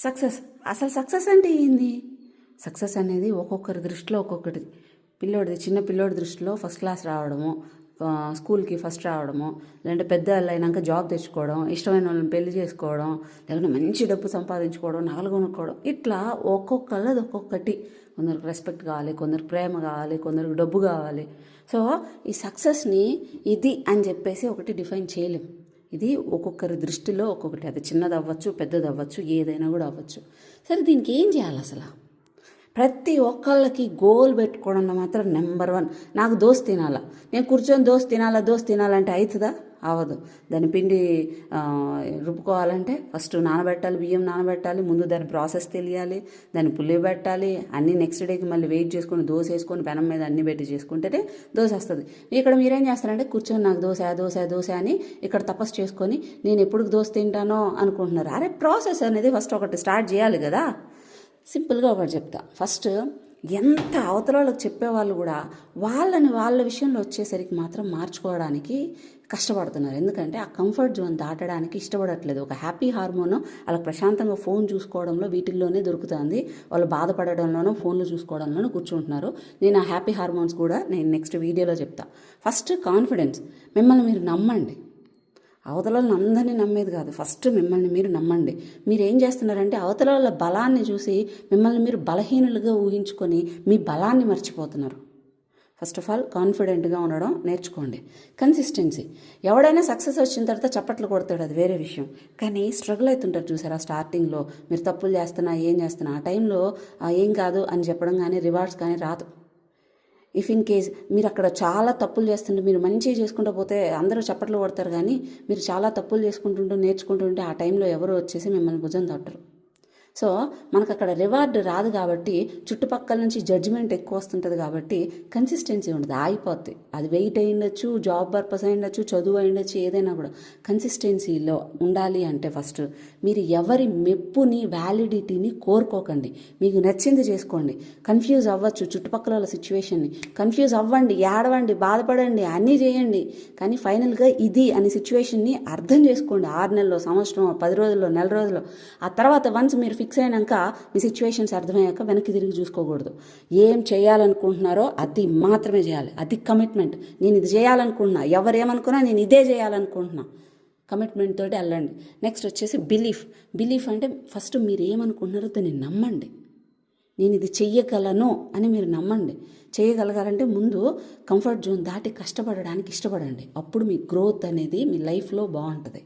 Success అసలు success అంటే ఏంది? సక్సెస్ అనేది ఒక్కొక్కరి దృష్టిలో ఒక్కొక్కటి. చిన్న పిల్లోడి దృష్టిలో ఫస్ట్ క్లాస్ రావడము, స్కూల్కి ఫస్ట్ రావడము, లేదంటే పెద్ద అయినాక జాబ్ తెచ్చుకోవడం, ఇష్టమైన వాళ్ళని పెళ్లి చేసుకోవడం, లేకుంటే మంచి డబ్బు సంపాదించుకోవడం, నగలు కొనుక్కోవడం, ఇట్లా ఒక్కొక్కళ్ళది ఒక్కొక్కటి. కొందరికి రెస్పెక్ట్ కావాలి, కొందరికి ప్రేమ కావాలి, కొందరికి డబ్బు కావాలి. సో ఈ సక్సెస్ని ఇది అని చెప్పేసి ఒకటి డిఫైన్ చేయలేం. ఇది ఒక్కొక్కరి దృష్టిలో ఒక్కొక్కటి. అది చిన్నది అవ్వచ్చు, పెద్దది అవ్వచ్చు, ఏదైనా కూడా అవ్వచ్చు. సరే దీనికి ఏం చేయాలి అసలు? ప్రతి ఒక్కళ్ళకి గోల్ పెట్టుకోవడంలో మాత్రం నెంబర్ 1, నాకు దోశ తినాలా. నేను కూర్చొని దోశ తినాలంటే అవుతుందా? అవ్వదు. దాని పిండి రుబ్బుకోవాలంటే ఫస్ట్ నానబెట్టాలి, బియ్యం నానబెట్టాలి, ముందు దాని ప్రాసెస్ తెలియాలి, దాన్ని పులియబెట్టాలి, అన్నీ నెక్స్ట్ డేకి మళ్ళీ వెయిట్ చేసుకొని దోశ వేసుకొని పెనం మీద అన్నీ పెట్టి చేసుకుంటేనే దోశ వస్తుంది. ఇక్కడ మీరేం చేస్తారంటే కూర్చొని నాకు దోశ అని ఇక్కడ తపస్సు చేసుకొని నేను ఎప్పుడు దోశ తింటానో అనుకుంటున్నారు. అరే ప్రాసెస్ అనేది ఫస్ట్ ఒకటి స్టార్ట్ చేయాలి కదా. సింపుల్గా ఒకటి చెప్తా. ఫస్ట్ ఎంత అవతల వాళ్ళకి చెప్పేవాళ్ళు కూడా వాళ్ళ విషయంలో వచ్చేసరికి మాత్రం మార్చుకోవడానికి కష్టపడుతున్నారు. ఎందుకంటే ఆ కంఫర్ట్ జోన్ దాటడానికి ఇష్టపడట్లేదు. ఒక హ్యాపీ హార్మోన్ అలా ప్రశాంతంగా ఫోన్ చూసుకోవడంలో వీటిల్లోనే దొరుకుతుంది. వాళ్ళు బాధపడడంలోనూ ఫోన్లు చూసుకోవడంలోనూ కూర్చుంటున్నారు. నేను ఆ హ్యాపీ హార్మోన్స్ కూడా నేను నెక్స్ట్ వీడియోలో చెప్తా. First confidence. మిమ్మల్ని మీరు నమ్మండి. అవతల అందరినీ నమ్మేది కాదు, ఫస్ట్ మిమ్మల్ని మీరు నమ్మండి. మీరు ఏం చేస్తున్నారంటే అవతల వాళ్ళ బలాన్ని చూసి మిమ్మల్ని మీరు బలహీనులుగా ఊహించుకొని మీ బలాన్ని మర్చిపోతున్నారు. ఫస్ట్ ఆఫ్ ఆల్ కాన్ఫిడెంట్గా ఉండడం నేర్చుకోండి. కన్సిస్టెన్సీ. ఎవడైనా సక్సెస్ వచ్చిన తర్వాత చప్పట్లు కొడతాడు, అది వేరే విషయం. కానీ స్ట్రగుల్ అవుతుంటారు చూసారా స్టార్టింగ్లో, మీరు తప్పులు చేస్తున్నా ఏం చేస్తున్నా ఆ టైంలో ఏం కాదు అని చెప్పడం కానీ రివార్డ్స్ కానీ రాదు. ఇఫ్ ఇన్ కేస్ మీరు అక్కడ చాలా తప్పులు చేస్తుంటే మీరు మంచిగా చేసుకుంటూ పోతే అందరూ చప్పట్లు కొడతారు, కానీ మీరు చాలా తప్పులు నేర్చుకుంటుంటే ఆ టైంలో ఎవరు వచ్చేసి మిమ్మల్ని భుజం తట్టరు. సో మనకు అక్కడ రివార్డ్ రాదు కాబట్టి చుట్టుపక్కల నుంచి జడ్జిమెంట్ ఎక్కువ వస్తుంటుంది కాబట్టి కన్సిస్టెన్సీ ఉండదు, ఆగిపోద్ది. అది వెయిట్ అయి ఉండొచ్చు, జాబ్ పర్పస్ అయి ఉండొచ్చు, చదువు అయి ఉండొచ్చు, ఏదైనా కూడా కన్సిస్టెన్సీలో ఉండాలి. అంటే ఫస్ట్ మీరు ఎవరి మెప్పుని వ్యాలిడిటీని కోరుకోకండి, మీకు నచ్చింది చేసుకోండి. కన్ఫ్యూజ్ అవ్వచ్చు చుట్టుపక్కల వాళ్ళ సిచ్యువేషన్ని, కన్ఫ్యూజ్ అవ్వండి, ఏడవండి, బాధపడండి, అన్నీ చేయండి, కానీ ఫైనల్గా ఇది అనే సిచ్యువేషన్ని అర్థం చేసుకోండి. 6 నెలల్లో, సంవత్సరం, 10 రోజుల్లో, నెల రోజుల్లో. ఆ తర్వాత వన్స్ మీరు ఫిక్స్ అయినాక మీ సిచ్యువేషన్స్ అర్థమయ్యాక వెనక్కి తిరిగి చూసుకోకూడదు. ఏం చేయాలనుకుంటున్నారో అది మాత్రమే చేయాలి. అది కమిట్మెంట్. నేను ఇది చేయాలనుకుంటున్నా, ఎవరేమనుకున్నా నేను ఇదే చేయాలనుకుంటున్నా, కమిట్మెంట్ తోటి వెళ్ళండి. నెక్స్ట్ వచ్చేసి బిలీఫ్ అంటే ఫస్ట్ మీరు ఏమనుకుంటున్నారో దాన్ని నమ్మండి. నేను ఇది చెయ్యగలను అని మీరు నమ్మండి. చేయగలగాలంటే ముందు కంఫర్ట్ జోన్ దాటి కష్టపడడానికి ఇష్టపడండి. అప్పుడు మీ గ్రోత్ అనేది మీ లైఫ్లో బాగుంటుంది.